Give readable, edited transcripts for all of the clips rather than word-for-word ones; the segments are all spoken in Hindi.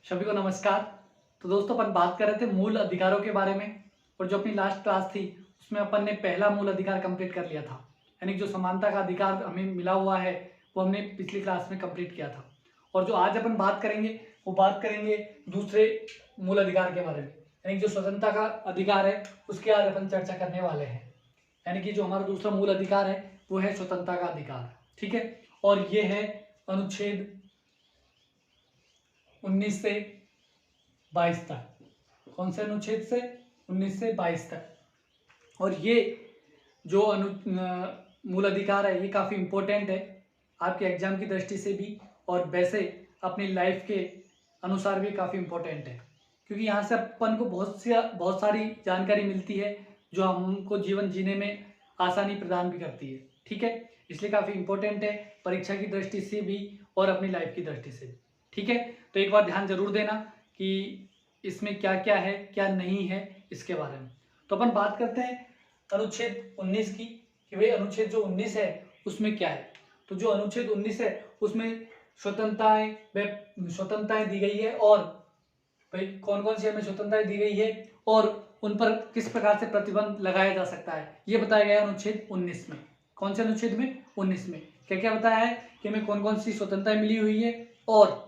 सभी को नमस्कार। तो दोस्तों अपन बात कर रहे थे मूल अधिकारों के बारे में। और जो अपनी लास्ट क्लास थी उसमें अपन ने पहला मूल अधिकार कंप्लीट कर लिया था, यानी जो समानता का अधिकार हमें मिला हुआ है वो हमने पिछली क्लास में कंप्लीट किया था। और जो आज अपन बात करेंगे वो बात करेंगे दूसरे मूल अधिकार के बारे में, यानी जो स्वतंत्रता का अधिकार है उसके आज अपन चर्चा करने वाले हैं। यानी कि जो हमारा दूसरा मूल अधिकार है वो है स्वतंत्रता का अधिकार। ठीक है, और ये है अनुच्छेद 19 से 22 तक। कौन से अनुच्छेद से? 19 से 22 तक। और ये जो मूल अधिकार है ये काफ़ी इम्पोर्टेंट है आपके एग्जाम की दृष्टि से भी, और वैसे अपनी लाइफ के अनुसार भी काफ़ी इम्पोर्टेंट है, क्योंकि यहाँ से अपन को बहुत सारी जानकारी मिलती है जो हमको जीवन जीने में आसानी प्रदान भी करती है। ठीक है, इसलिए काफ़ी इम्पोर्टेंट है परीक्षा की दृष्टि से भी और अपनी लाइफ की दृष्टि से भी। ठीक है, तो एक बार ध्यान जरूर देना कि इसमें क्या क्या है क्या नहीं है इसके बारे में। तो अपन बात करते हैं अनुच्छेद 19 की, कि भाई अनुच्छेद जो 19 है उसमें क्या है। तो जो अनुच्छेद 19 है उसमें स्वतंत्रताएं दी गई है, और भाई कौन कौन सी हमें स्वतंत्रताएं दी गई है और उन पर किस प्रकार से प्रतिबंध लगाया जा सकता है ये बताया गया है अनुच्छेद 19 में। कौन से अनुच्छेद में? 19 में क्या क्या बताया है कि हमें कौन कौन सी स्वतंत्रताएं मिली हुई है और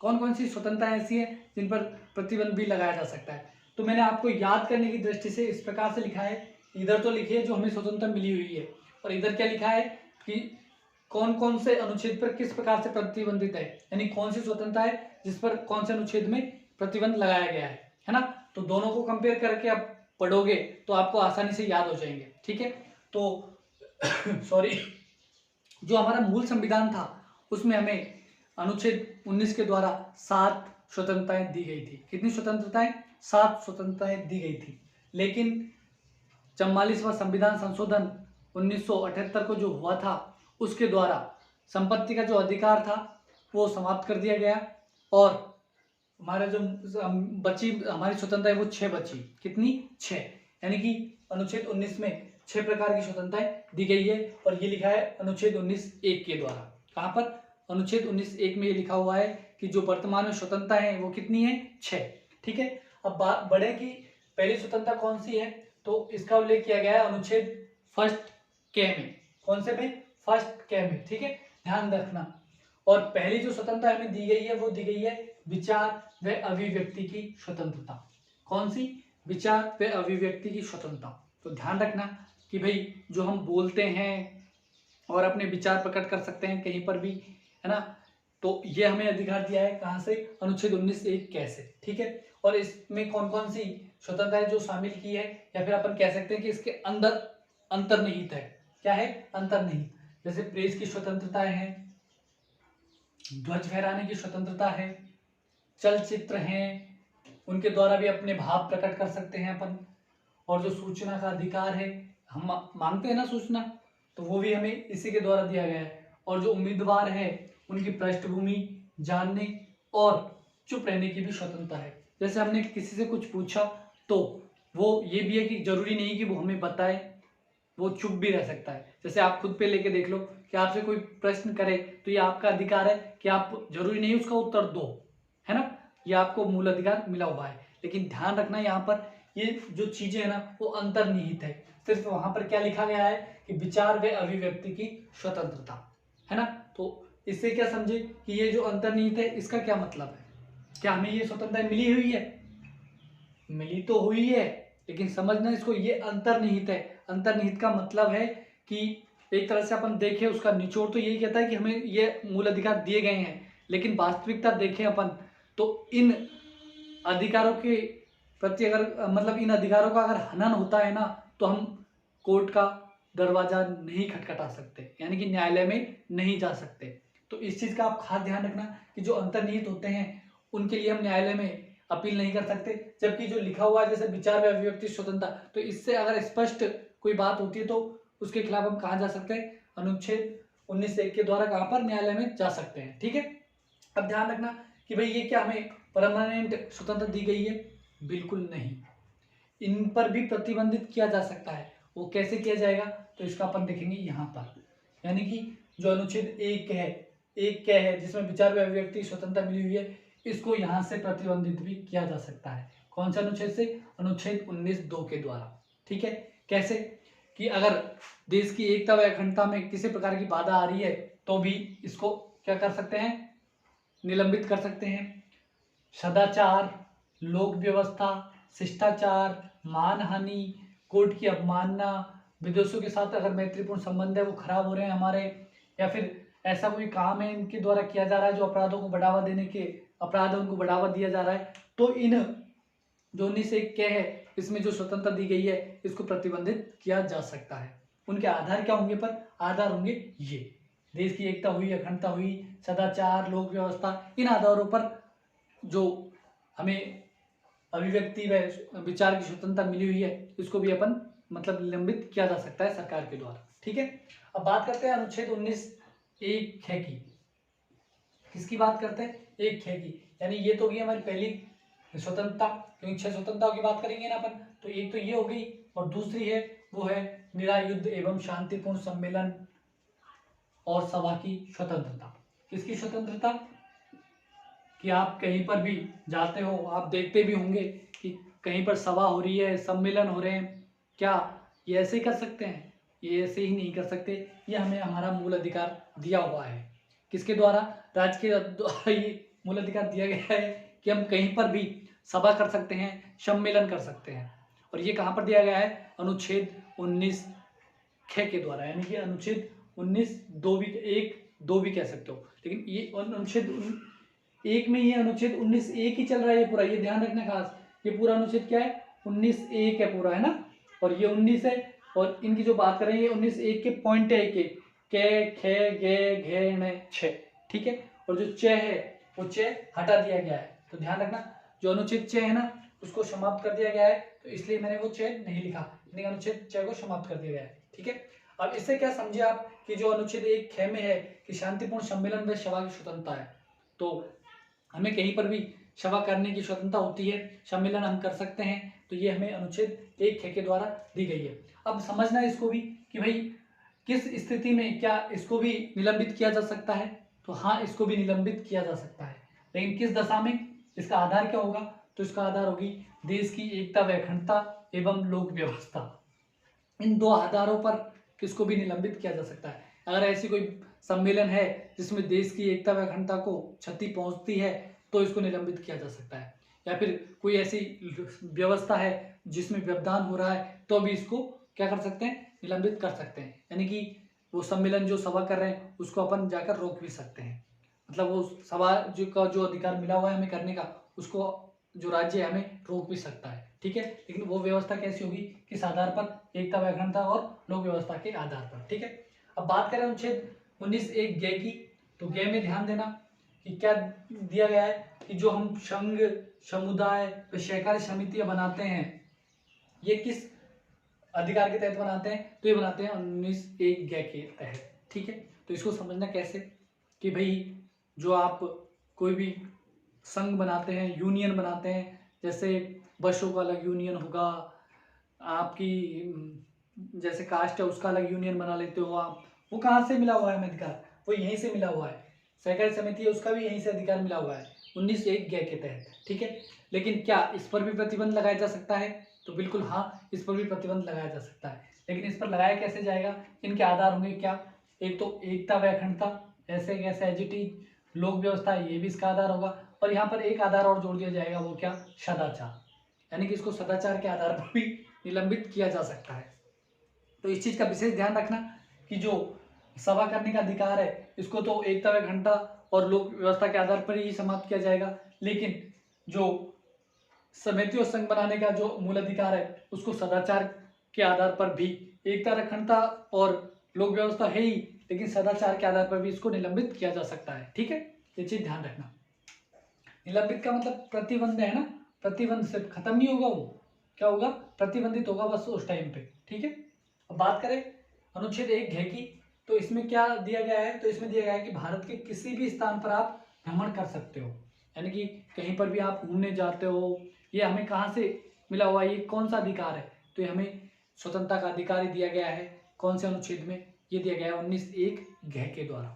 कौन कौन सी स्वतंत्रताएं ऐसी है जिन पर प्रतिबंध भी लगाया जा सकता है। तो मैंने आपको याद करने की दृष्टि से इस प्रकार से लिखा है, इधर तो लिखिए जो हमें स्वतंत्रता मिली हुई है, और इधर क्या लिखा है कि कौन कौन से अनुच्छेद पर किस प्रकार से प्रतिबंधित है, यानी कौन सी स्वतंत्रता है जिस पर कौन से अनुच्छेद में प्रतिबंध लगाया गया है ना। तो दोनों को कंपेयर करके आप पढ़ोगे तो आपको आसानी से याद हो जाएंगे। ठीक है, तो सॉरी, जो हमारा मूल संविधान था उसमें हमें अनुच्छेद 19 के द्वारा 7 स्वतंत्रताएं दी गई थी। कितनी स्वतंत्रताएं? 7 स्वतंत्रताएं दी गई थी। लेकिन 44वां संविधान संशोधन 1978 को जो हुआ था उसके द्वारा संपत्ति का जो अधिकार था वो समाप्त कर दिया गया, और हमारा जो बची हमारी स्वतंत्रता है वो 6 बची। कितनी? 6। यानी कि अनुच्छेद 19 में 6 प्रकार की स्वतंत्रताएं दी गई है, और ये लिखा है अनुच्छेद 19(1) के द्वारा। कहाँ पर? अनुच्छेद 19(1) में ये लिखा हुआ है कि जो वर्तमान में स्वतंत्रता है वो कितनी है? 6। ठीक है, अब बात बढ़े कि पहली स्वतंत्रता कौन सी है, तो इसका उल्लेख किया गया है अनुच्छेद 1 में। कौन से में? 1 में। ठीक है, ध्यान रखना। और पहली जो स्वतंत्रता हमें दी गई है वो दी गई है विचार व अभिव्यक्ति की स्वतंत्रता। कौन सी? विचार व अभिव्यक्ति की स्वतंत्रता। तो ध्यान रखना कि भाई जो हम बोलते हैं और अपने विचार प्रकट कर सकते हैं कहीं पर भी, है ना, तो ये हमें अधिकार दिया है कहाँ से? अनुच्छेद 19(1) कैसे। ठीक है, और इसमें कौन कौन सी स्वतंत्रता जो शामिल की है, या फिर अपन कह सकते हैं कि इसके अंदर अंतर्निहित है। क्या है? अंतर्निहित। जैसे प्रेस की स्वतंत्रताएं हैं, ध्वज फहराने की स्वतंत्रता है, चलचित्र हैं उनके द्वारा भी अपने भाव प्रकट कर सकते हैं अपन, और जो सूचना का अधिकार है, हम मांगते हैं ना सूचना, तो वो भी हमें इसी के द्वारा दिया गया है। और जो उम्मीदवार है उनकी पृष्ठभूमि जानने और चुप रहने की भी स्वतंत्रता है। जैसे हमने किसी से कुछ पूछा तो वो ये भी है कि जरूरी नहीं कि वो हमें बताए, वो चुप भी रह सकता है। जैसे आप खुद पे लेके देख लो कि आपसे कोई प्रश्न करे तो ये आपका अधिकार है कि आप जरूरी नहीं उसका उत्तर दो, है ना, ये आपको मूल अधिकार मिला हुआ है। लेकिन ध्यान रखना यहाँ पर ये जो चीजें है ना वो अंतर्निहित है। सिर्फ वहां पर क्या लिखा गया है कि विचार व अभिव्यक्ति की स्वतंत्रता, है ना। तो इससे क्या समझे कि ये जो अंतर्निहित है इसका क्या मतलब है? क्या हमें ये स्वतंत्रता मिली हुई है? मिली तो हुई है, लेकिन समझना इसको, ये अंतर्निहित है। अंतर्निहित का मतलब है कि एक तरह से अपन देखें उसका निचोड़ तो यही कहता है कि हमें ये मूल अधिकार दिए गए हैं, लेकिन वास्तविकता देखें अपन तो इन अधिकारों के प्रति अगर मतलब इन अधिकारों का अगर हनन होता है ना तो हम कोर्ट का दरवाजा नहीं खटखटा सकते, यानी कि न्यायालय में नहीं जा सकते। तो इस चीज का आप खास ध्यान रखना कि जो अंतर्निहित होते हैं उनके लिए हम न्यायालय में अपील नहीं कर सकते, जबकि जो लिखा हुआ है जैसे विचार व अभिव्यक्ति स्वतंत्रता, तो इससे अगर स्पष्ट कोई बात होती है तो उसके खिलाफ हम कहाँ जा सकते हैं? अनुच्छेद 19(1) के द्वारा कहाँ पर? न्यायालय में जा सकते हैं। ठीक है, अब ध्यान रखना कि भाई ये क्या हमें परमानेंट स्वतंत्रता दी गई है? बिल्कुल नहीं, इन पर भी प्रतिबंधित किया जा सकता है। वो कैसे किया जाएगा तो इसका अपन देखेंगे यहाँ पर। यानी कि जो अनुच्छेद 1 है, 1 क्या है जिसमें विचार व अभिव्यक्ति स्वतंत्रता मिली हुई है, इसको यहाँ से प्रतिबंधित भी किया जा सकता है। कौन से अनुच्छेद से? अनुच्छेद 19(2) के द्वारा। ठीक है, कैसे? कि अगर देश की एकता व अखंडता में किसी प्रकार की बाधा आ रही है तो भी इसको क्या कर सकते हैं? निलंबित कर सकते हैं। सदाचार, लोक व्यवस्था, शिष्टाचार, मानहानि, कोर्ट की अवमानना, विदेशों के साथ अगर मैत्रीपूर्ण संबंध है वो खराब हो रहे हैं हमारे, या फिर ऐसा कोई काम है इनके द्वारा किया जा रहा है जो अपराधों को बढ़ावा देने के अपराध है उनको बढ़ावा दिया जा रहा है, तो इन जो 19(1) के है इसमें जो स्वतंत्रता दी गई है इसको प्रतिबंधित किया जा सकता है। उनके आधार क्या होंगे? पर आधार होंगे ये देश की एकता हुई, अखंडता हुई, सदाचार, लोक व्यवस्था, इन आधारों पर जो हमें अभिव्यक्ति व विचार की स्वतंत्रता मिली हुई है इसको भी अपन मतलब निलंबित किया जा सकता है सरकार के द्वारा। ठीक है, अब बात करते हैं अनुच्छेद 19(1) की। किसकी बात करते हैं? 1(ख) की, यानी ये तो होगी हमारी पहली स्वतंत्रता, क्योंकि 6 स्वतंत्रताओं की बात करेंगे ना अपन, तो एक तो ये हो गई और दूसरी है वो है निरायुद्ध एवं शांतिपूर्ण सम्मेलन और सभा की स्वतंत्रता। किसकी स्वतंत्रता? कि आप कहीं पर भी जाते हो, आप देखते भी होंगे कि कहीं पर सभा हो रही है, सम्मेलन हो रहे हैं, क्या ये ऐसे ही कर सकते हैं? ये ऐसे ही नहीं कर सकते, ये हमें हमारा मूल अधिकार दिया हुआ है। किसके द्वारा? राज्य के द्वारा ये मूल अधिकार दिया गया है कि हम कहीं पर भी सभा कर सकते हैं, सम्मेलन कर सकते हैं। और ये कहाँ पर दिया गया है? अनुच्छेद 19(ख) के द्वारा, यानी कि अनुच्छेद 19(2) भी, 1(2) भी कह सकते हो, लेकिन ये अनुच्छेद 1 में ये अनुच्छेद 19(1) ही चल रहा है ये पूरा, ये ध्यान रखना खास। ये पूरा अनुच्छेद क्या है? 19(1) है पूरा, है ना, और ये 19 है, और इनकी जो बात करेंगे 19(1) के पॉइंट है के ख ग घ ण छ। ठीक है, और जो च है वो च हटा दिया गया है, तो ध्यान रखना जो अनुच्छेद च है ना उसको समाप्त कर दिया गया है, तो इसलिए मैंने वो च नहीं लिखा, यानी अनुच्छेद च को समाप्त कर दिया गया है। ठीक है, अब इससे क्या समझे आप कि जो अनुच्छेद 1(ख) में है कि शांतिपूर्ण सम्मेलन व सभा की स्वतंत्रता है, तो हमें कहीं पर भी सभा करने की स्वतंत्रता होती है, सम्मेलन हम कर सकते हैं, तो ये हमें अनुच्छेद 1(ख) के द्वारा दी गई है। अब समझना इसको भी कि भाई किस स्थिति में क्या इसको भी निलंबित किया जा सकता है, तो हाँ इसको भी निलंबित किया जा सकता है, लेकिन किस दशा में? इसका आधार क्या होगा? तो इसका आधार होगी देश की एकता व अखंडता एवं लोक व्यवस्था। इन दो आधारों पर किसको भी निलंबित किया जा सकता है। अगर ऐसी कोई सम्मेलन है जिसमें देश की एकता व अखंडता को क्षति पहुंचती है तो इसको निलंबित किया जा सकता है, या फिर कोई ऐसी व्यवस्था है जिसमें व्यवधान हो रहा है तो भी इसको क्या कर सकते हैं? निलंबित कर सकते हैं, यानी कि वो सम्मेलन जो सभा कर रहे हैं उसको अपन जाकर रोक भी सकते हैं, मतलब वो सभा जो का जो अधिकार मिला हुआ है हमें करने का, उसको जो राज्य है हमें रोक भी सकता है। ठीक है, लेकिन वो व्यवस्था कैसी होगी? किस आधार पर? एकता व अखंडता और लोक व्यवस्था के आधार पर। ठीक है, अब बात करें अनुच्छेद 19(1) ग की, तो ग में ध्यान देना कि क्या दिया गया है कि जो हम संघ, समुदाय व सहकारी समितियां बनाते हैं ये किस अधिकार के तहत बनाते हैं? तो ये बनाते हैं 19(1) ग के तहत। ठीक है, तो इसको समझना कैसे कि भाई जो आप कोई भी संघ बनाते हैं, यूनियन बनाते हैं, जैसे बसों का अलग यूनियन होगा, आपकी जैसे कास्ट है उसका अलग यूनियन बना लेते हो आप, वो कहाँ से मिला हुआ है हमें अधिकार? वो यहीं से मिला हुआ है। सहकारी समिति है उसका भी यहीं से अधिकार मिला हुआ है 19(1) ग के तहत। ठीक है, लेकिन क्या इस पर भी प्रतिबंध लगाया जा सकता है? तो बिल्कुल हाँ, इस पर भी प्रतिबंध लगाया जा सकता है, लेकिन इस पर लगाया कैसे जाएगा? इनके आधार होंगे क्या? एक तो एकता व अखंडता, ऐसे कैसे एज इट इज, लोक व्यवस्था ये भी इसका आधार होगा, और यहाँ पर एक आधार और जोड़ दिया जाएगा, वो क्या? सदाचार, यानी कि इसको सदाचार के आधार पर भी निलंबित किया जा सकता है। तो इस चीज का विशेष ध्यान रखना कि जो सभा करने का अधिकार है इसको तो एकता व अखंडता और लोक व्यवस्था के आधार पर ही समाप्त किया जाएगा, लेकिन जो समिति और संघ बनाने का जो मूल अधिकार है उसको सदाचार के आधार पर भी, एकता अखंडता और लोक व्यवस्था है ही, लेकिन सदाचार के आधार पर भी इसको निलंबित किया जा सकता है। ठीक है, ये चीज ध्यान रखना। निलंबित का मतलब प्रतिबंध है ना, प्रतिबंध से खत्म नहीं होगा, वो क्या होगा? प्रतिबंधित होगा बस उस टाइम पे। ठीक है, अब बात करें अनुच्छेद 1 घ की, तो इसमें क्या दिया गया है? तो इसमें दिया गया है कि भारत के किसी भी स्थान पर आप भ्रमण कर सकते हो, यानी कि कहीं पर भी आप घूमने जाते हो, ये हमें कहाँ से मिला हुआ है? ये कौन सा अधिकार है? तो ये हमें स्वतंत्रता का अधिकार ही दिया गया है। कौन से अनुच्छेद में? ये दिया गया है 19(1) घ के द्वारा।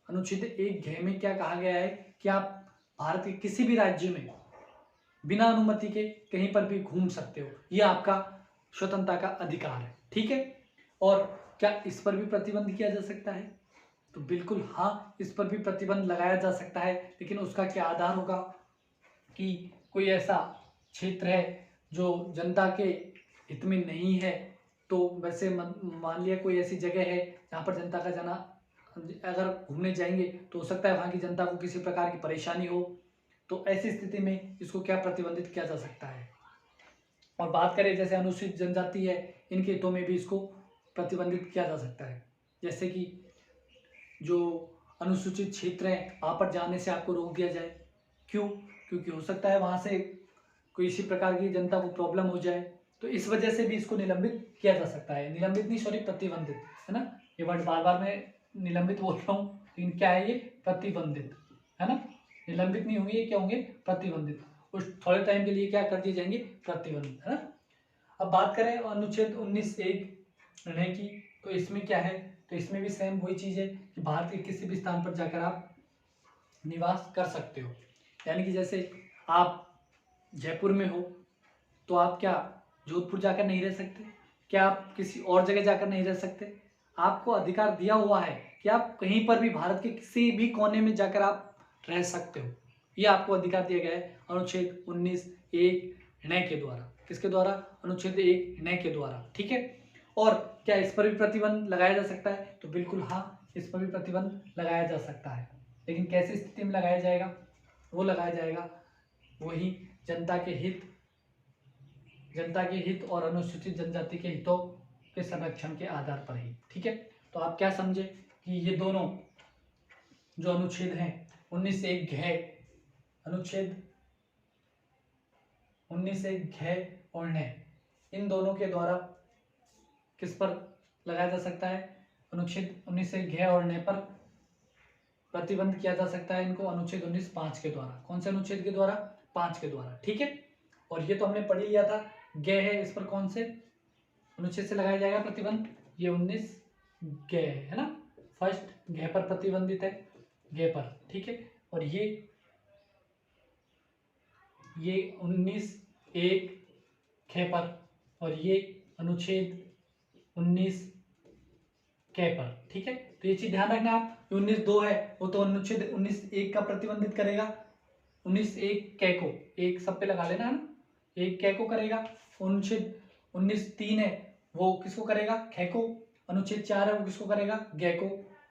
अनुच्छेद 1 घ में क्या कहा गया है कि आप भारत के किसी भी राज्य में बिना अनुमति के कहीं पर भी घूम सकते हो, यह आपका स्वतंत्रता का अधिकार है। ठीक है। और क्या इस पर भी प्रतिबंध किया जा सकता है? तो बिल्कुल हाँ, इस पर भी प्रतिबंध लगाया जा सकता है, लेकिन उसका क्या आधार होगा कि कोई ऐसा क्षेत्र है जो जनता के हित में नहीं है। तो वैसे मान लिया कोई ऐसी जगह है जहाँ पर जनता का जाना, अगर घूमने जाएंगे तो हो सकता है वहाँ की जनता को किसी प्रकार की परेशानी हो, तो ऐसी स्थिति में इसको क्या प्रतिबंधित किया जा सकता है। और बात करें जैसे अनुसूचित जनजाति है, इनके हितों में भी इसको प्रतिबंधित किया जा सकता है। जैसे कि जो अनुसूचित क्षेत्र हैं वहाँ पर जाने से आपको रोक दिया जाए। क्यों? क्योंकि हो सकता है वहाँ से कोई इसी प्रकार की जनता को प्रॉब्लम हो जाए, तो इस वजह से भी इसको निलंबित किया जा सकता है। निलंबित नहीं, सॉरी, प्रतिबंधित, है ना। ये वर्ड बार बार मैं निलंबित बोल रहा हूँ, लेकिन क्या है ये? प्रतिबंधित, है ना। निलंबित नहीं होंगे, ये क्या होंगे? प्रतिबंधित। उस थोड़े टाइम के लिए क्या कर दिए जाएंगे? प्रतिबंधित, है ना। अब बात करें अनुच्छेद 19(1) निर्णय की, तो इसमें क्या है? तो इसमें भी सेम वही चीज़ है कि भारत के किसी भी स्थान पर जाकर आप निवास कर सकते हो। यानी कि जैसे आप जयपुर में हो तो आप क्या जोधपुर जाकर नहीं रह सकते? क्या आप किसी और जगह जाकर नहीं रह सकते? आपको अधिकार दिया हुआ है कि आप कहीं पर भी भारत के किसी भी कोने में जाकर आप रह सकते हो। ये आपको अधिकार दिया गया है अनुच्छेद 19(1) निर्णय के द्वारा। किसके द्वारा? अनुच्छेद 1 निर्णय के द्वारा। ठीक है। और क्या इस पर भी प्रतिबंध लगाया जा सकता है? तो बिल्कुल हाँ, इस पर भी प्रतिबंध लगाया जा सकता है। लेकिन कैसी स्थिति में लगाया जाएगा? वो लगाया जाएगा वही जनता के हित और अनुसूचित जनजाति के हितों के संरक्षण के आधार पर ही। ठीक है। तो आप क्या समझे कि ये दोनों जो अनुच्छेद हैं 19(1) घ, अनुच्छेद 19(1) घ और न, इन दोनों के द्वारा किस पर लगाया जा सकता है? अनुच्छेद 19(1) घ और न पर प्रतिबंध किया जा सकता है इनको अनुच्छेद 19(5) के द्वारा। कौन से अनुच्छेद के द्वारा? 5 के द्वारा। ठीक है। और ये तो हमने पढ़ ही लिया था, ग है, इस पर कौन से अनुच्छेद से लगाया जाएगा प्रतिबंध? ये 19 ग है ना, फर्स्ट घ पर प्रतिबंधित है, ग पर। ठीक है। और ये 19(1) ख पर, और ये अनुच्छेद 19 क पर। ठीक है। तो ये चीज ध्यान रखना आप, 19(2) है वो तो अनुच्छेद 19(1) का प्रतिबंधित करेगा। 19(1) क को एक सब पे लगा लेना, है ना, 1 क को करेगा। अनुच्छेद 19(3) है वो किसको करेगा? ख को। अनुच्छेद 4 है वो किसको करेगा? ग को।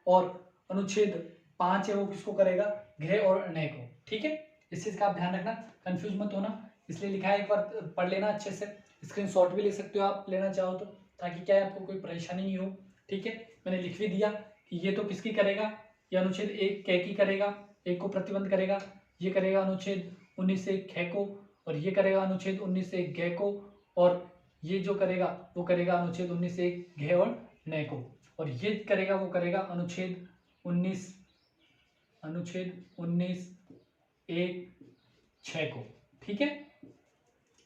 और अनुच्छेद 5 है वो किसको करेगा? घ और न को। ठीक है। इस चीज का आप ध्यान रखना, कंफ्यूज मत होना, इसलिए लिखा है, एक बार पढ़ लेना अच्छे से। स्क्रीनशॉट भी ले सकते हो आप लेना चाहो तो, ताकि क्या है आपको कोई परेशानी नहीं हो। ठीक है। मैंने लिख भी दिया कि ये तो किसकी करेगा? ये अनुच्छेद 1 क की करेगा, एक को प्रतिबंध करेगा। ये करेगा अनुच्छेद 19(1) ख को, और ये करेगा अनुच्छेद 19(1) ग को, और ये जो करेगा वो करेगा अनुच्छेद 19(1) घ और न को, और ये करेगा वो करेगा अनुच्छेद 19(1) 6 को। ठीक है।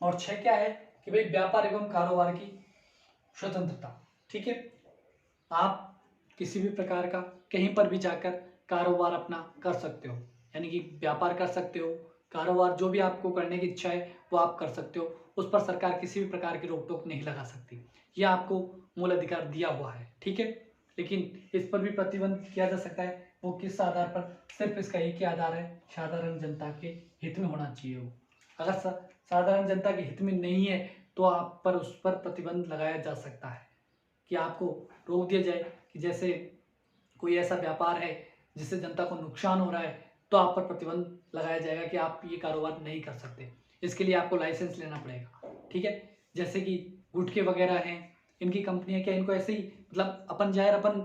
और 6 क्या है कि भाई व्यापार एवं कारोबार की स्वतंत्रता। ठीक है। आप किसी भी प्रकार का कहीं पर भी जाकर कारोबार अपना कर सकते हो, यानी कि व्यापार कर सकते हो, कारोबार जो भी आपको करने की इच्छा है वो आप कर सकते हो। उस पर सरकार किसी भी प्रकार की रोक टोक नहीं लगा सकती, यह आपको मूल अधिकार दिया हुआ है। ठीक है। लेकिन इस पर भी प्रतिबंध किया जा सकता है, वो किस आधार पर? सिर्फ इसका एक ही आधार है, साधारण जनता के हित में होना चाहिए वो। अगर साधारण जनता के हित में नहीं है तो आप पर उस पर प्रतिबंध लगाया जा सकता है, कि आपको रोक दिया जाए कि जैसे कोई ऐसा व्यापार है जिससे जनता को नुकसान हो रहा है, तो आप पर प्रतिबंध लगाया जाएगा कि आप ये कारोबार नहीं कर सकते। इसके लिए आपको लाइसेंस लेना पड़ेगा। ठीक है। जैसे कि गुटखे वगैरह हैं, इनकी कंपनियां क्या इनको ऐसे ही मतलब अपन जाहिर अपन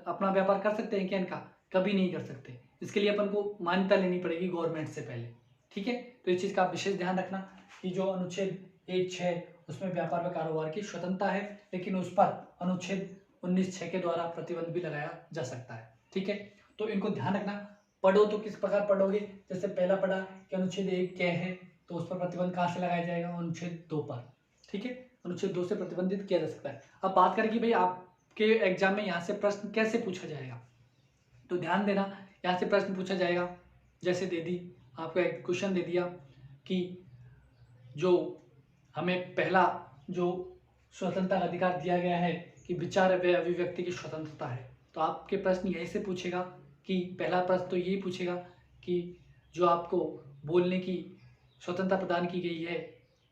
अपना व्यापार कर सकते हैं क्या? इनका कभी नहीं कर सकते। इसके लिए अपन को मान्यता लेनी पड़ेगी गवर्नमेंट से पहले। ठीक है। तो इस चीज़ का आप विशेष ध्यान रखना कि जो अनुच्छेद 1(6) उसमें व्यापार व कारोबार की स्वतंत्रता है, लेकिन उस पर अनुच्छेद 19(6) के द्वारा प्रतिबंध भी लगाया जा सकता है। ठीक है। तो इनको ध्यान रखना। पढ़ो तो किस प्रकार पढ़ोगे? जैसे पहला पढ़ा कि अनुच्छेद 1 क्या है, तो उस पर प्रतिबंध कहाँ से लगाया जाएगा? अनुच्छेद 2 पर। ठीक है। अनुच्छेद 2 से प्रतिबंधित किया जा सकता है। अब बात करें कि भाई आपके एग्जाम में यहाँ से प्रश्न कैसे पूछा जाएगा, तो ध्यान देना, यहाँ से प्रश्न पूछा जाएगा जैसे दे दी, आपको एक क्वेश्चन दे दिया कि जो हमें पहला जो स्वतंत्रता का अधिकार दिया गया है कि विचार व अभिव्यक्ति की स्वतंत्रता है, तो आपके प्रश्न यही से पूछेगा कि पहला प्रश्न तो यही पूछेगा कि जो आपको बोलने की स्वतंत्रता प्रदान की गई है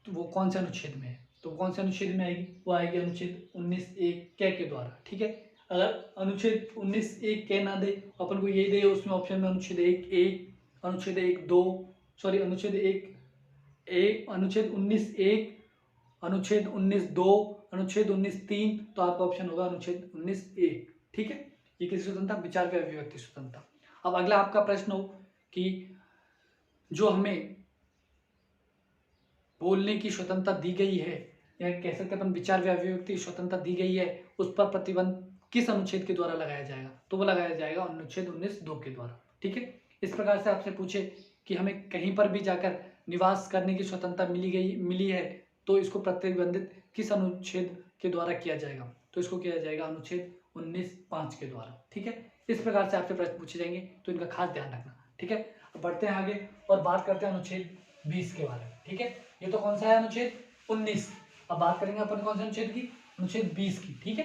तो वो कौन से अनुच्छेद में है, तो कौन से अनुच्छेद में आएगी, वो आएगी अनुच्छेद 19(1) के द्वारा। ठीक है, अगर अनुच्छेद 19(1) के ना दे, अपन को यही दे उसमें ऑप्शन में अनुच्छेद 1(1), अनुच्छेद 1(2), सॉरी अनुच्छेद 1(1), अनुच्छेद 19(1), अनुच्छेद 19(2), अनुच्छेद 19(3), तो आपका ऑप्शन होगा अनुच्छेद 19(1). ठीक है, ये किसी स्वतंत्रता, विचार व अभिव्यक्ति स्वतंत्रता। अब अगला आपका प्रश्न हो कि जो हमें बोलने की स्वतंत्रता दी गई है, या कह सकते अपन विचार व अभिव्यक्ति की स्वतंत्रता दी गई है, उस पर प्रतिबंध किस अनुच्छेद के द्वारा लगाया जाएगा, तो वो लगाया जाएगा अनुच्छेद 19(2) के द्वारा। ठीक है, इस प्रकार से आपसे पूछे कि हमें कहीं पर भी जाकर निवास करने की स्वतंत्रता मिली है, तो इसको प्रतिबंधित किस अनुच्छेद के द्वारा किया जाएगा, तो इसको किया जाएगा अनुच्छेद 19(5) के द्वारा। ठीक है, इस प्रकार से आपसे प्रश्न पूछे जाएंगे, तो इनका खास ध्यान रखना। ठीक है, अब बढ़ते हैं आगे और बात करते हैं अनुच्छेद 20 के बारे में। ठीक है, ये तो कौन सा है, अनुच्छेद 19। अब बात करेंगे अपन कौन से अनुच्छेद की, अनुच्छेद 20 की। ठीक है,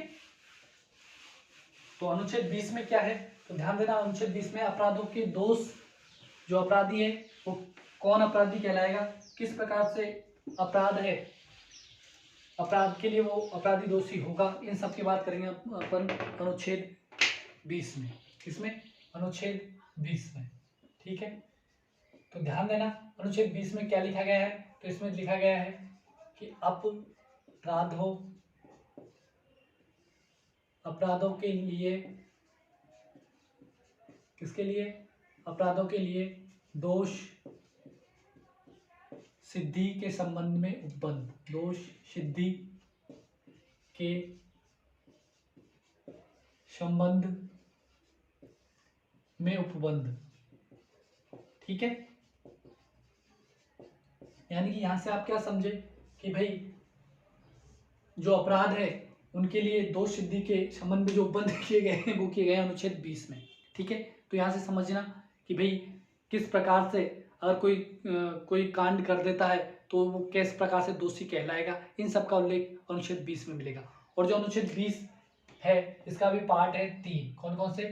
तो अनुच्छेद 20 में क्या है, तो ध्यान देना, अनुच्छेद 20 में अपराधों के दोष, जो अपराधी है वो कौन अपराधी कहलाएगा, किस प्रकार से अपराध है, अपराध के लिए वो अपराधी दोषी होगा, इन सब की बात करेंगे अपन अनुच्छेद 20 में। किसमें, अनुच्छेद 20 में। ठीक है, तो ध्यान देना अनुच्छेद 20 में क्या लिखा गया है, तो इसमें लिखा गया है कि अपराधों के लिए, किसके लिए, अपराधों के लिए दोष सिद्धि के संबंध में उपबंध, दोष सिद्धि के संबंध में उपबंध। ठीक है, यानी कि यहां से आप क्या समझे कि भाई जो अपराध है उनके लिए दोष सिद्धि के संबंध में जो उपबंध किए गए हैं वो किए गए अनुच्छेद 20 में। ठीक है, तो यहाँ से समझना कि भाई किस प्रकार से अगर कोई कांड कर देता है तो वो किस प्रकार से दोषी कहलाएगा, इन सब का उल्लेख अनुच्छेद 20 में मिलेगा। और जो अनुच्छेद 20 है इसका भी पार्ट है 3, कौन कौन से,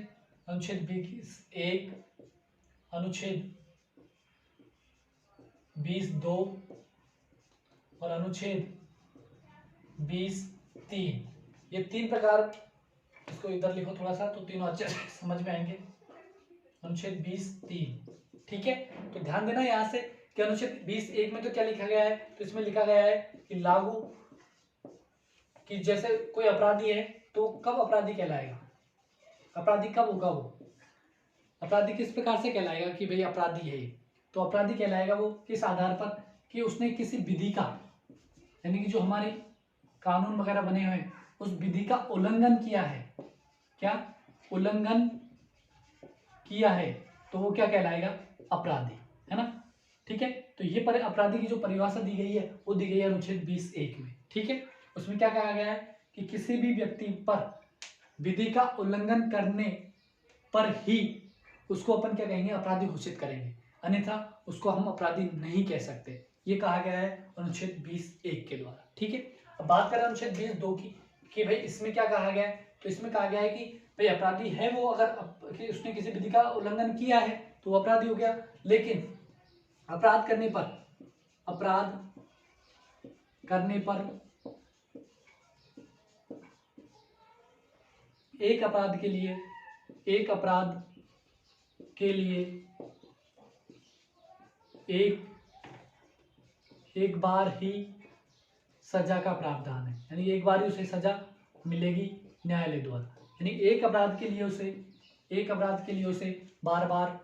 अनुच्छेद 20(1), अनुच्छेद 20(2) और अनुच्छेद 20(3). ये 3 प्रकार, इसको इधर लिखो थोड़ा सा तो तीनों अच्छे से समझ में आएंगे। अनुच्छेद 20(3). ठीक है, तो ध्यान देना यहाँ से कि अनुच्छेद 20(1) में तो क्या लिखा गया है, तो इसमें लिखा गया है कि लागू, कि जैसे कोई अपराधी है तो कब अपराधी कहलाएगा, अपराधी कब होगा, वो अपराधी किस प्रकार से कहलाएगा कि भाई अपराधी है, तो अपराधी कहलाएगा वो किस आधार पर, कि उसने किसी विधि का, यानी कि जो हमारे कानून वगैरह बने हुए हैं उस विधि का उल्लंघन किया है, क्या उल्लंघन किया है, तो वो क्या कहलाएगा, अपराधी, है ना। ठीक है, तो ये अपराधी की जो परिभाषा दी गई है वो दी गई है अनुच्छेद 20(1) में। ठीक है, उसमें क्या कहा गया है कि किसी भी व्यक्ति पर विधि का उल्लंघन करने पर ही उसको अपन क्या कहेंगे, अपराधी घोषित करेंगे, अन्यथा उसको हम अपराधी नहीं कह सकते। ये कहा गया है अनुच्छेद 20(1) के द्वारा। ठीक है, अब बात करें अनुच्छेद 20(2) की, कि भाई इसमें क्या कहा गया है, तो इसमें कहा गया है कि भाई अपराधी है वो अगर कि उसने किसी विधि का उल्लंघन किया है तो वो अपराधी हो गया, लेकिन अपराध करने पर एक अपराध के लिए एक बार ही सजा का प्रावधान है, यानी एक बार ही उसे सजा मिलेगी न्यायालय द्वारा, यानी एक अपराध के लिए उसे बार बार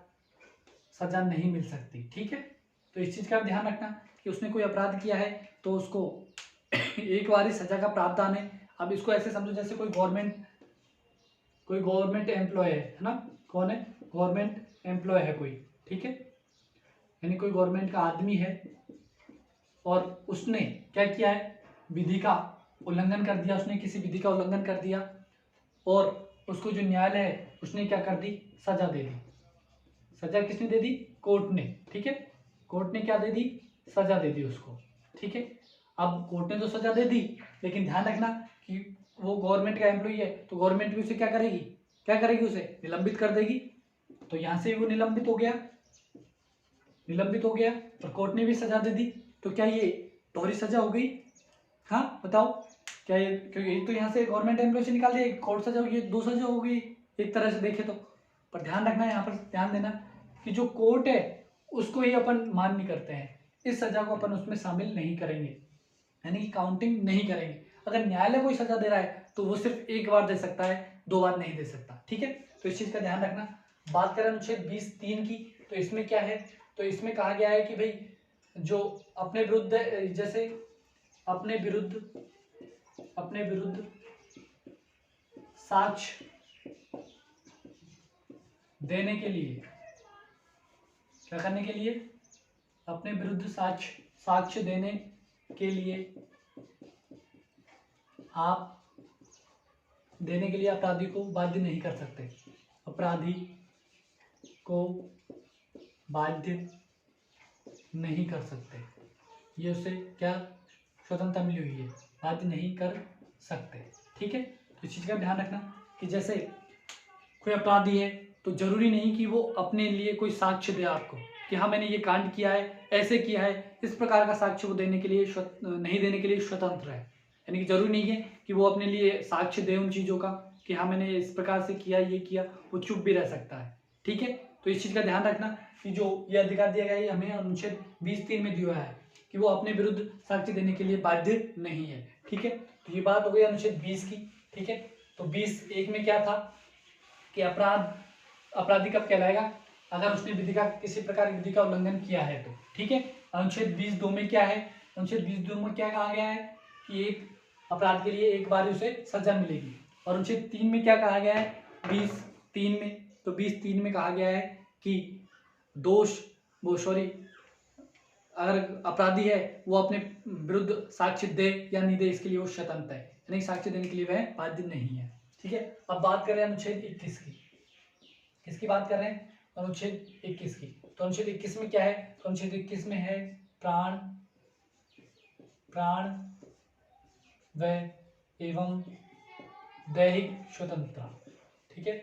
सजा नहीं मिल सकती। ठीक है, तो इस चीज का ध्यान रखना कि उसने कोई अपराध किया है तो उसको एक बार ही सजा का प्रावधान है। अब इसको ऐसे समझो जैसे कोई गवर्नमेंट एम्प्लॉय है ना, कौन है, गवर्नमेंट एम्प्लॉय है कोई। ठीक है, यानी कोई गवर्नमेंट का आदमी है और उसने क्या किया है, विधि का उल्लंघन कर दिया, उसने किसी विधि का उल्लंघन कर दिया और उसको जो न्यायालय है उसने क्या कर दी, सजा दे दी, सजा किसने दे दी? कोर्ट ने। ठीक है, कोर्ट ने क्या दे दी? सजा दे दी उसको। ठीक है, अब कोर्ट ने तो सजा दे दी, लेकिन ध्यान रखना कि वो गवर्नमेंट का एम्प्लॉई है, तो गवर्नमेंट भी उसे क्या करेगी? क्या करेगी? उसे निलंबित कर देगी। तो यहाँ से वो निलंबित हो गया, निलंबित हो गया, और कोर्ट ने भी सजा दे दी। तो क्या ये दोहरी सजा हो गई? हाँ बताओ, क्या ये, क्योंकि तो यहाँ से गवर्नमेंट एम्प्लॉय से निकाल दिया, कोर्ट सजा होगी, दो सजा हो गई एक तरह से देखे तो। पर ध्यान रखना, यहाँ पर ध्यान देना कि जो कोर्ट है उसको ही अपन मान्य करते हैं, इस सजा को अपन उसमें शामिल नहीं करेंगे, यानी कि काउंटिंग नहीं करेंगे। अगर न्यायालय कोई सजा दे रहा है तो वो सिर्फ एक बार दे सकता है, दो बार नहीं दे सकता। ठीक है, तो इस चीज का ध्यान रखना। बात करें अनुच्छेद 20(3) की, तो इसमें क्या है? तो इसमें कहा गया है कि भाई जो अपने विरुद्ध, जैसे अपने विरुद्ध साक्ष्य देने के लिए, क्या करने के लिए? अपने विरुद्ध साक्ष्य देने के लिए आप देने के लिए अपराधी को बाध्य नहीं कर सकते, अपराधी को बाध्य नहीं कर सकते। ये उससे क्या स्वतंत्रता मिली हुई है, बाध्य नहीं कर सकते। ठीक है, तो इस चीज का ध्यान रखना कि जैसे कोई अपराधी है तो जरूरी नहीं कि वो अपने लिए कोई साक्ष्य दे आपको कि हाँ मैंने ये कांड किया है, ऐसे किया है, इस प्रकार का साक्ष्य वो देने के लिए नहीं देने के लिए स्वतंत्र है। यानी कि जरूरी नहीं है कि वो अपने लिए साक्ष्य दे उन चीज़ों का कि हाँ मैंने इस प्रकार से किया, ये किया, वो चुप भी रह सकता है। ठीक है, तो इस चीज़ का ध्यान रखना कि जो ये अधिकार दिया गया है हमें अनुच्छेद 20(3) में दिया है कि वो अपने विरुद्ध साक्ष्य देने के लिए बाध्य नहीं है। ठीक है, तो ये बात हो गई अनुच्छेद 20 की। ठीक है, तो 20(1) में क्या था कि अपराधी कब कहलाएगा? अगर उसने विधि का किसी प्रकार की विधि का उल्लंघन किया है तो। ठीक है, अनुच्छेद 20(2) में क्या है? अनुच्छेद 20(2) में क्या कहा गया है कि एक अपराध के लिए एक बार उसे सजा मिलेगी। और अनुच्छेद 3 में क्या कहा गया है? 20(3) में, तो 20(3) में कहा गया है कि अगर अपराधी है वो अपने विरुद्ध साक्ष्य दे या नहीं दे, इसके लिए वो स्वतंत्र है, यानी साक्ष्य देने के लिए वह बाध्य नहीं है। ठीक है, अब बात करें अनुच्छेद 21 की। किसकी बात कर रहे हैं? अनुच्छेद 21 की। तो अनुच्छेद 21 में क्या है? तो अनुच्छेद 21 में है प्राण व एवं दैहिक स्वतंत्रता। ठीक है,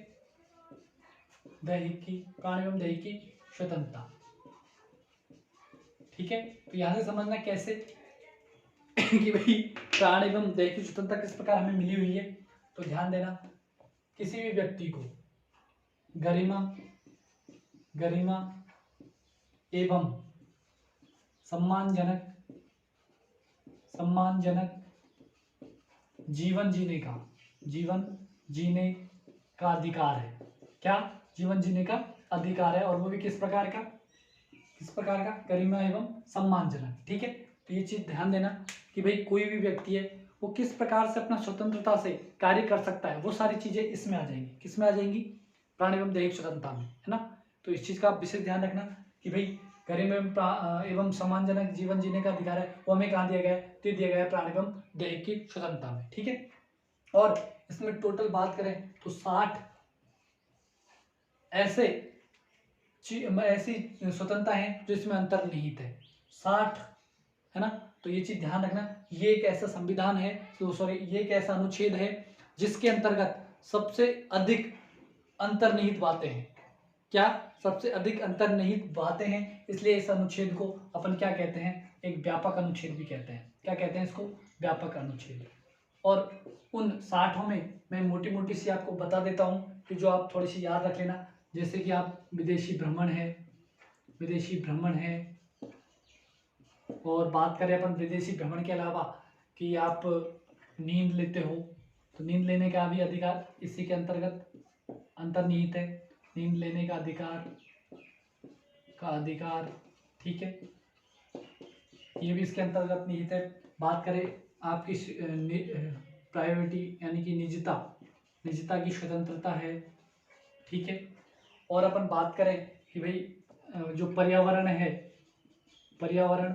प्राण एवं दैहिक की स्वतंत्रता। ठीक है, तो यहां से समझना कैसे कि भाई प्राण एवं दैहिक की स्वतंत्रता किस प्रकार हमें मिली हुई है। तो ध्यान देना, किसी भी व्यक्ति को गरिमा एवं सम्मानजनक जीवन जीने का अधिकार है। क्या? जीवन जीने का अधिकार है, और वो भी किस प्रकार का? गरिमा एवं सम्मानजनक। ठीक है, तो ये चीज ध्यान देना कि भाई कोई भी व्यक्ति है वो किस प्रकार से अपना स्वतंत्रता से कार्य कर सकता है, वो सारी चीजें इसमें आ जाएंगी। किसमें आ जाएंगी? प्राण एवं दैहिक स्वतंत्रता में, है ना। तो इस चीज का आप विशेष ध्यान रखना कि भाई गरिमा एवं सम्मानजनक जीवन जीने का अधिकार है, वो हमें कहाँ दिया गया है? तो दिया गया है प्राण एवं दैहिक की स्वतंत्रता में। ठीक है, और इसमें टोटल बात करें तो 60 ऐसी स्वतंत्रता है जो इसमें अंतर्निहित है। 60, है ना। तो ये चीज ध्यान रखना, ये एक ऐसा संविधान है, ये एक ऐसा अनुच्छेद है जिसके अंतर्गत सबसे अधिक अंतर्निहित बातें हैं। क्या? सबसे अधिक अंतर्निहित बातें हैं, इसलिए इस अनुच्छेद को अपन क्या कहते हैं? एक व्यापक अनुच्छेद भी कहते हैं। क्या कहते हैं इसको? व्यापक अनुच्छेद। और उन 60 में मैं मोटी मोटी सी आपको बता देता हूँ कि जो आप थोड़ी सी याद रख लेना। जैसे कि आप विदेशी भ्रमण है, और बात करें अपन विदेशी भ्रमण के अलावा कि आप नींद लेते हो, तो नींद लेने का भी अधिकार इसी के अंतर्गत अंतर्निहित है। नींद लेने का अधिकार, ठीक है, ये भी इसके अंतर्गत निहित है। बात करें आपकी प्राइवेटी यानी कि निजता की स्वतंत्रता है। ठीक है, और अपन बात करें कि भाई जो पर्यावरण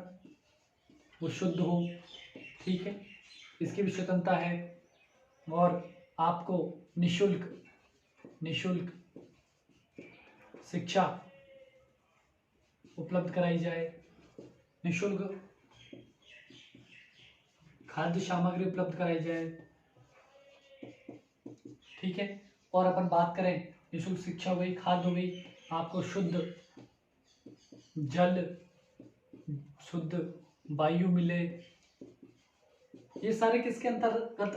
वो शुद्ध हो, ठीक है, इसकी भी स्वतंत्रता है। और आपको निशुल्क शिक्षा उपलब्ध कराई जाए, निःशुल्क खाद्य सामग्री उपलब्ध कराई जाए, ठीक है। और अपन बात करें निःशुल्क शिक्षा हो गई, खाद्य हो गई, आपको शुद्ध जल, शुद्ध वायु मिले, ये सारे किसके अंतर्गत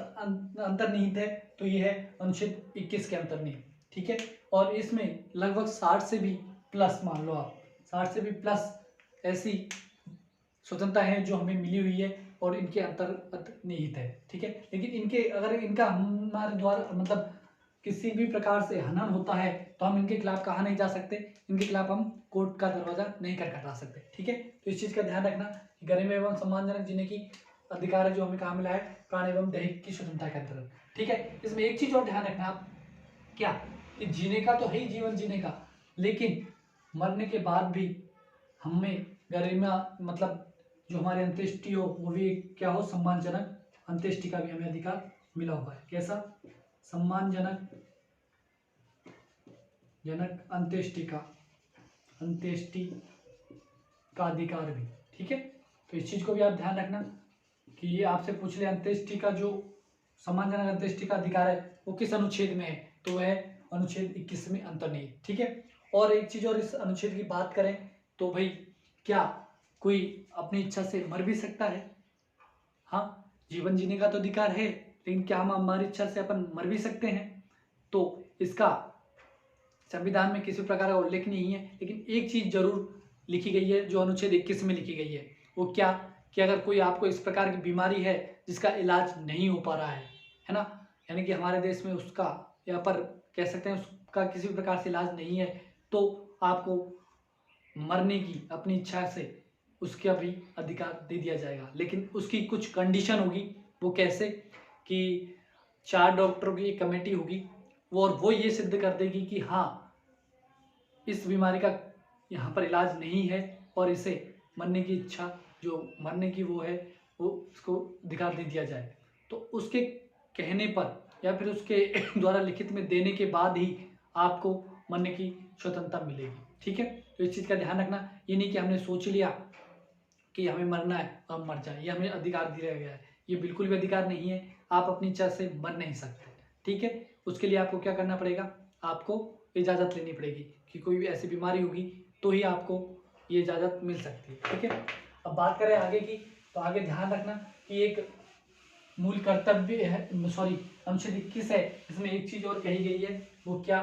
अंतर्निहित है? तो ये है अनुच्छेद 21 के अंतर्निहित, ठीक है। और इसमें लगभग 60 से भी प्लस, मान लो आप 60 से भी प्लस ऐसी स्वतंत्रता है जो हमें मिली हुई है और इनके अंतर्गत निहित है, ठीक है। लेकिन इनके अगर इनका हमारे द्वारा मतलब किसी भी प्रकार से हनन होता है तो हम इनके खिलाफ कहाँ नहीं जा सकते, इनके खिलाफ हम कोर्ट का दरवाजा नहीं खटखटा सकते, ठीक है। तो इस चीज का ध्यान रखना कि गरिमा एवं सम्मानजनक जीने की अधिकार है जो हमें कहाँ मिला है, प्राण एवं दैहिक की स्वतंत्रता के अंतर्गत, ठीक है। इसमें एक चीज और ध्यान रखना आप, क्या कि जीने का तो है ही जीवन जीने का, लेकिन मरने के बाद भी हमें गरिमा मतलब जो हमारे अंत्येष्टि हो वो भी क्या हो, सम्मानजनक अंत्येष्टि का भी हमें अधिकार मिला हुआ है। कैसा? सम्मानजनक अंत्येष्टि का अधिकार भी, ठीक है। तो इस चीज को भी आप ध्यान रखना कि ये आपसे पूछ ले अंत्येष्टि का जो सम्मानजनक अंत्येष्टि का अधिकार है वो किस अनुच्छेद में है, तो वह अनुच्छेद 21 में अंतर्निहित, ठीक है। और एक चीज और, इस अनुच्छेद की बात करें तो भाई क्या कोई अपनी इच्छा से मर भी सकता है? हाँ, जीवन जीने का तो अधिकार है, लेकिन क्या हम हमारी इच्छा से अपन मर भी सकते हैं? तो इसका संविधान में किसी प्रकार का उल्लेख नहीं है, लेकिन एक चीज जरूर लिखी गई है जो अनुच्छेद 21 में लिखी गई है, वो क्या कि अगर कोई आपको इस प्रकार की बीमारी है जिसका इलाज नहीं हो पा रहा है ना, यानी कि हमारे देश में उसका यहाँ पर कह सकते हैं उसका किसी भी प्रकार से इलाज नहीं है, तो आपको मरने की अपनी इच्छा से उसका भी अधिकार दे दिया जाएगा, लेकिन उसकी कुछ कंडीशन होगी। वो कैसे? कि 4 डॉक्टरों की एक कमेटी होगी और वो ये सिद्ध कर देगी कि हाँ इस बीमारी का यहाँ पर इलाज नहीं है और इसे मरने की इच्छा जो मरने की वो है वो उसको अधिकार दे दिया जाए, तो उसके कहने पर या फिर उसके द्वारा लिखित में देने के बाद ही आपको मरने की स्वतंत्रता मिलेगी, ठीक है। तो इस चीज़ का ध्यान रखना, ये नहीं कि हमने सोच लिया कि हमें मरना है तो हम मर जाए, ये हमें अधिकार दिया गया है, ये बिल्कुल भी अधिकार नहीं है। आप अपनी इच्छा से मर नहीं सकते, ठीक है। उसके लिए आपको क्या करना पड़ेगा, आपको इजाज़त लेनी पड़ेगी कि कोई भी ऐसी बीमारी होगी तो ही आपको ये इजाज़त मिल सकती है, ठीक है। अब बात करें आगे की, तो आगे ध्यान रखना कि एक मूल कर्तव्य है, सॉरी अनुच्छेद 21 है, इसमें एक चीज़ और कही गई है, वो क्या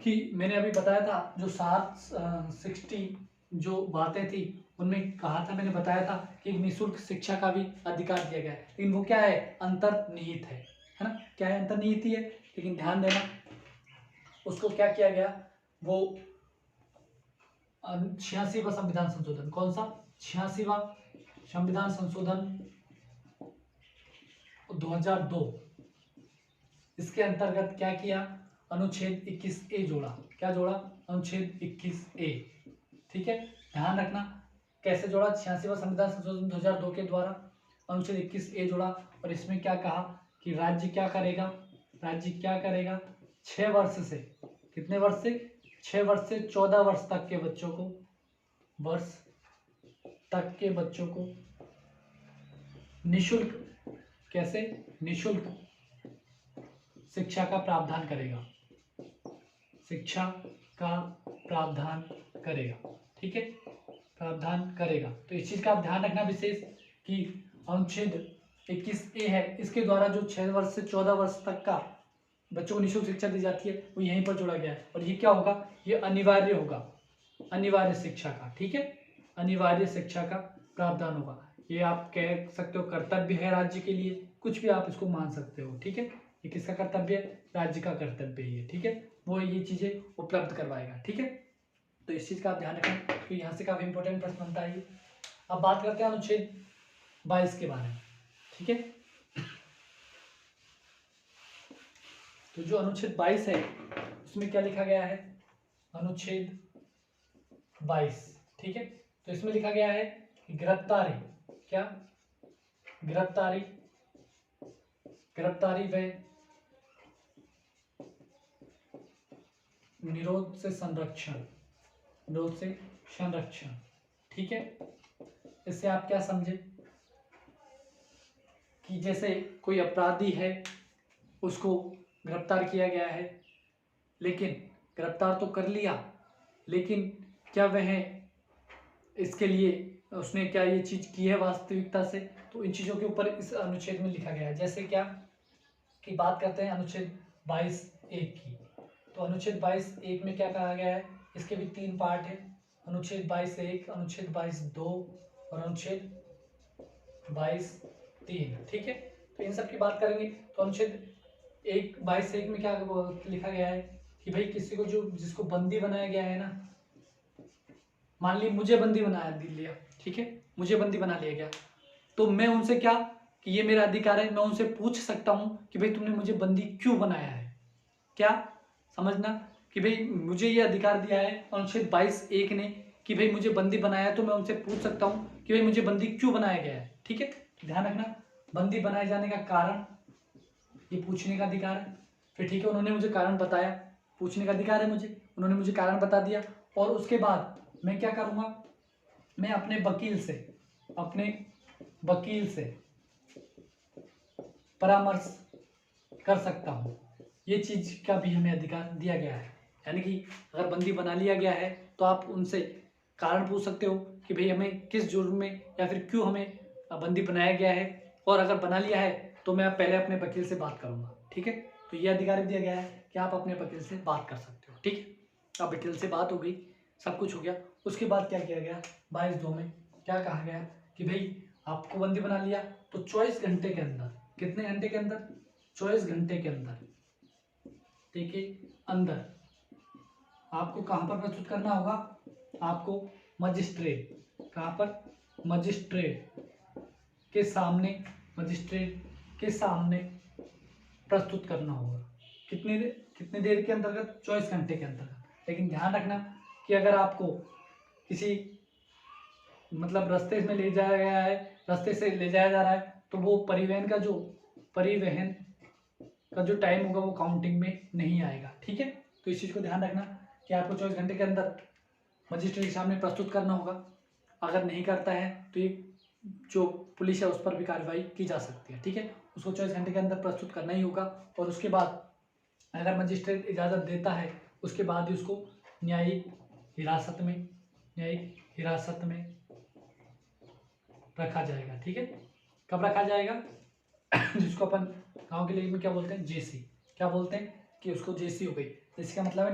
कि मैंने अभी बताया था जो 60 जो बातें थी उनमें कहा था, मैंने बताया था कि निःशुल्क शिक्षा का भी अधिकार दिया गया है, लेकिन वो क्या है, अंतर्निहित है ना, क्या है, अंतर्निहित ही है। लेकिन ध्यान देना उसको क्या किया गया, वो 86वां संविधान संशोधन, कौन सा, 86वां संविधान संशोधन 2002, इसके अंतर्गत क्या किया, अनुच्छेद 21A जोड़ा, क्या जोड़ा, अनुच्छेद 21A, ठीक है। ध्यान रखना कैसे जोड़ा, 86वां संविधान संशोधन 2002 के द्वारा अनुच्छेद 21A जोड़ा, और इसमें क्या कहा कि राज्य क्या करेगा, 6 वर्ष से, कितने वर्ष से, 6 वर्ष से 14 वर्ष तक के बच्चों को निःशुल्क, कैसे, निःशुल्क शिक्षा का प्रावधान करेगा, ठीक है, प्रावधान करेगा। तो इस चीज का आप ध्यान रखना विशेष कि अनुच्छेद 21A है, इसके द्वारा जो 6 वर्ष से 14 वर्ष तक का बच्चों को निःशुल्क शिक्षा दी जाती है वो यहीं पर जोड़ा गया है, और ये क्या होगा, ये अनिवार्य होगा, अनिवार्य शिक्षा का, ठीक है, अनिवार्य शिक्षा का प्रावधान होगा। ये आप कह सकते हो कर्तव्य है राज्य के लिए, कुछ भी आप इसको मान सकते हो, ठीक है। ये किसका कर्तव्य है, राज्य का कर्तव्य ही है, ठीक है, वो ये चीजें उपलब्ध करवाएगा, ठीक है। तो इस चीज का आप ध्यान रखें कि यहाँ से काफी इंपॉर्टेंट प्रश्न बनता है। अब बात करते हैं अनुच्छेद 22 के बारे में, ठीक है। तो जो अनुच्छेद 22 है उसमें क्या लिखा गया है, अनुच्छेद 22, ठीक है। तो इसमें लिखा गया है कि गिरफ्तारी, क्या, गिरफ्तारी व निरोध से संरक्षण। ठीक है, इससे आप क्या समझे कि जैसे कोई अपराधी है, उसको गिरफ्तार किया गया है, लेकिन गिरफ्तार तो कर लिया, लेकिन क्या वह इसके लिए उसने क्या ये चीज़ की है वास्तविकता से, तो इन चीज़ों के ऊपर इस अनुच्छेद में लिखा गया है। जैसे क्या की बात करते हैं अनुच्छेद 22(1) की, तो अनुच्छेद 22(1) में क्या कहा गया है, इसके भी 3 पार्ट है, अनुच्छेद 22(1), अनुच्छेद 22(2) और अनुच्छेद 22(3). ठीक है, तो इन सब की बात करेंगे तो अनुच्छेद 22(1) में क्या लिखा गया है कि भाई किसी को जो जिसको बंदी बनाया गया है ना, मान ली मुझे बंदी बना लिया, ठीक है, मुझे बंदी बना लिया गया, तो मैं उनसे क्या कि ये मेरा अधिकार है, मैं उनसे पूछ सकता हूँ कि भाई तुमने मुझे बंदी क्यों बनाया है। क्या समझना कि भाई मुझे ये अधिकार दिया है अनुच्छेद 22(1) ने कि भाई मुझे बंदी बनाया है, तो मैं उनसे पूछ सकता हूँ कि भाई मुझे बंदी क्यों बनाया गया है। ठीक है, ध्यान रखना, बंदी बनाए जाने का कारण ये पूछने का अधिकार है। फिर ठीक है, उन्होंने मुझे कारण बताया, पूछने का अधिकार है मुझे, उन्होंने मुझे कारण बता दिया, और उसके बाद मैं क्या करूँगा, मैं अपने वकील से परामर्श कर सकता हूँ। ये चीज़ का भी हमें अधिकार दिया गया है, यानी कि अगर बंदी बना लिया गया है तो आप उनसे कारण पूछ सकते हो कि भाई हमें किस जुर्म में या फिर क्यों हमें बंदी बनाया गया है, और अगर बना लिया है तो मैं पहले अपने वकील से बात करूँगा। ठीक है, तो ये अधिकार दिया गया है कि आप अपने वकील से बात कर सकते हो। ठीक है, अब वकील से बात हो गई, सब कुछ हो गया, उसके बाद क्या किया गया, 22(2) में क्या कहा गया कि भाई आपको बंदी बना लिया तो 24 घंटे के अंदर, कितने घंटे के अंदर, 24 घंटे के अंदर, ठीक है, अंदर आपको कहाँ पर प्रस्तुत करना होगा, आपको मजिस्ट्रेट, कहाँ पर, मजिस्ट्रेट के सामने प्रस्तुत करना होगा। कितने देर के अंतर्गत, 24 घंटे के अंतर्गत। लेकिन ध्यान रखना कि अगर आपको किसी मतलब रास्ते से ले जाया जा रहा है तो वो परिवहन का जो टाइम होगा वो काउंटिंग में नहीं आएगा। ठीक है, तो इस चीज़ को ध्यान रखना कि आपको 24 घंटे के अंदर मजिस्ट्रेट के सामने प्रस्तुत करना होगा। अगर नहीं करता है तो ये जो पुलिस है उस पर भी कार्रवाई की जा सकती है। ठीक है, उसको 24 घंटे के अंदर प्रस्तुत करना ही होगा, और उसके बाद अगर मजिस्ट्रेट इजाज़त देता है उसके बाद ही उसको न्यायिक हिरासत में रखा जाएगा। ठीक है, कब रखा जाएगा, जिसको अपन गांव के लिए में क्या बोलते हैं, जेसी, क्या बोलते हैं कि उसको जेसी हो गई, इसका मतलब है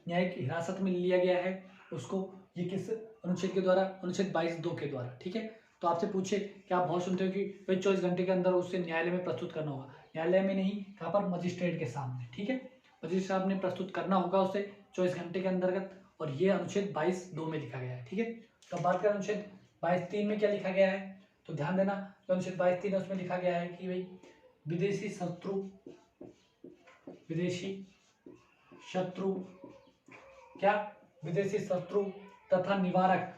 न्यायिक हिरासत में लिया गया है उसको। ये किस अनुच्छेद के द्वारा, अनुच्छेद 22(2) के द्वारा। ठीक है, तो आपसे पूछे कि आप बहुत सुनते हो कि भाई 24 घंटे के अंदर उससे न्यायालय में प्रस्तुत करना होगा, न्यायालय में नहीं, कहाँ पर, मजिस्ट्रेट के सामने। ठीक है, मजिस्ट्रेट सामने प्रस्तुत करना होगा उसे 24 घंटे के अंतर्गत, और ये अनुच्छेद 22(2) में लिखा गया है। ठीक है, तो अब बात करें अनुच्छेद 22(3) में क्या लिखा गया है, तो ध्यान देना, तो अनुच्छेद 22(3) उसमें लिखा गया है कि भाई विदेशी शत्रु तथा निवारक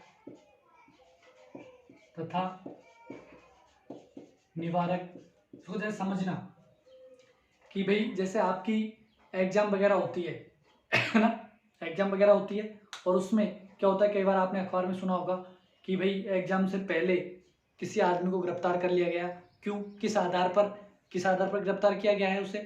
इसको जैसे समझना कि भाई जैसे आपकी एग्जाम वगैरह होती है है ना, एग्जाम वगैरह होती है, और उसमें क्या होता है, कई बार आपने अखबार में सुना होगा कि भाई एग्जाम से पहले किसी आदमी को गिरफ्तार कर लिया गया, क्यों, किस आधार पर गिरफ्तार किया गया है उसे,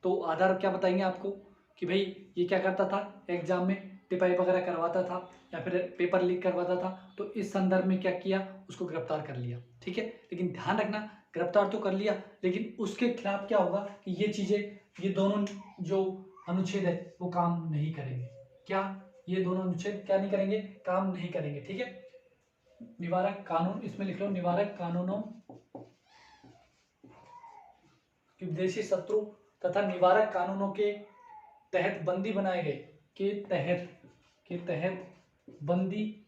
तो आधार क्या बताएंगे आपको कि भाई ये क्या करता था, एग्जाम में टिपाई वगैरह करवाता था या फिर पेपर लीक करवाता था, तो इस संदर्भ में क्या किया, उसको गिरफ्तार कर लिया। ठीक है, लेकिन ध्यान रखना, गिरफ्तार तो कर लिया, लेकिन उसके खिलाफ क्या होगा कि ये चीज़ें, ये दोनों जो अनुच्छेद है वो काम नहीं करेंगे। क्या, ये दोनों अनुच्छेद क्या नहीं करेंगे, काम नहीं करेंगे। ठीक है, निवारक कानून, इसमें लिख लो, निवारक कानूनों, विदेशी शत्रु तथा निवारक कानूनों के तहत बंदी बनाए गए, के तहत बंदी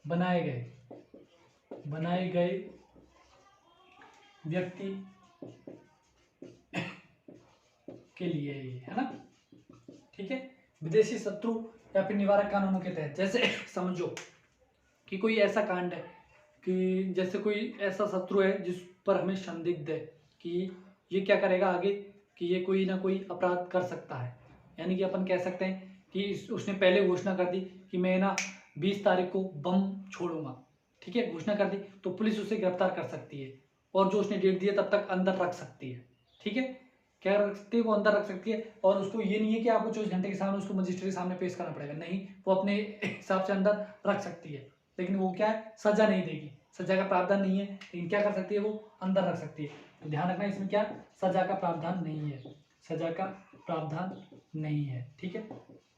बनाए गए व्यक्ति के लिए, है ना। ठीक है, विदेशी शत्रु या फिर निवारक कानूनों के तहत, जैसे समझो कि कोई ऐसा कांड है कि जैसे कोई ऐसा शत्रु है जिस पर हमें संदिग्ध है कि ये क्या करेगा आगे, कि ये कोई ना कोई अपराध कर सकता है, यानी कि अपन कह सकते हैं कि उसने पहले घोषणा कर दी कि मैं ना 20 तारीख को बम छोड़ूंगा, ठीक है, घोषणा कर दी, तो पुलिस उसे गिरफ्तार कर सकती है और जो उसने डेट दी है तब तक अंदर रख सकती है, ठीक है, क्या रख सकती है, वो अंदर रख सकती है। और उसको ये नहीं है कि आपको 24 घंटे के सामने उसको मजिस्ट्रेट के सामने पेश करना पड़ेगा, नहीं, वो अपने हिसाब से अंदर रख सकती है, लेकिन वो क्या है, सजा नहीं देगी, सजा का प्रावधान नहीं है, लेकिन क्या कर सकती है, वो अंदर रख सकती है। तो ध्यान रखना इसमें क्या, सजा का प्रावधान नहीं है, सजा का प्रावधान नहीं है, ठीक है।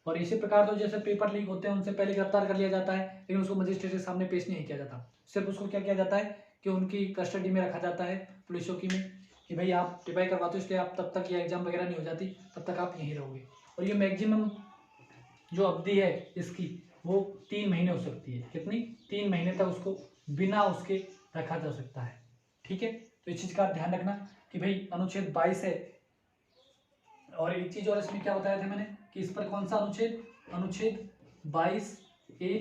और इसी प्रकार तो जैसे पेपर लीक होते हैं उनसे पहले गिरफ्तार कर लिया जाता है, लेकिन उसको मजिस्ट्रेट के सामने पेश नहीं किया जाता, सिर्फ उसको क्या किया जाता है कि उनकी कस्टडी में रखा जाता है पुलिस चौकी में, कि भाई आप टिपाई करवाते हो इसलिए आप तब तक ये एग्जाम वगैरह नहीं हो जाती तब तक आप यहीं रहोगे। और ये मैक्सिमम जो अवधि है इसकी वो 3 महीने हो सकती है, कितनी, 3 महीने तक उसको बिना उसके रखा जा सकता है, ठीक है। तो इस चीज़ का ध्यान रखना कि भाई अनुच्छेद 22 है। और एक चीज़ और इसमें क्या बताया था मैंने कि इस पर कौन सा अनुच्छेद, अनुच्छेद 22(a)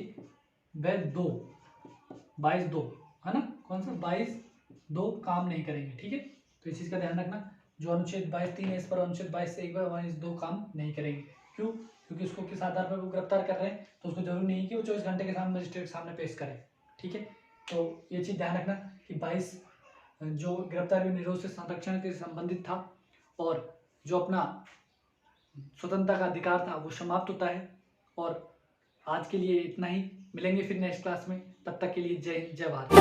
व 2, 22(2) है ना, कौन सा 22(2) काम नहीं करेंगे, ठीक है। तो इस चीज़ का ध्यान रखना, जो अनुच्छेद 22(3) है इस पर अनुच्छेद 22(1) व 22(2) काम नहीं करेंगे। क्यों, क्योंकि उसको किस आधार पर वो गिरफ्तार कर रहे हैं, तो उसको जरूरी नहीं है कि वो 24 घंटे के सामने मजिस्ट्रेट के सामने पेश करे, ठीक है। तो ये चीज़ ध्यान रखना कि 22 जो गिरफ्तारी निरोध से संरक्षण के संबंधित था और जो अपना स्वतंत्रता का अधिकार था वो समाप्त होता है। और आज के लिए इतना ही, मिलेंगे फिर नेक्स्ट क्लास में, तब तक के लिए जय हिंद, जय भारत।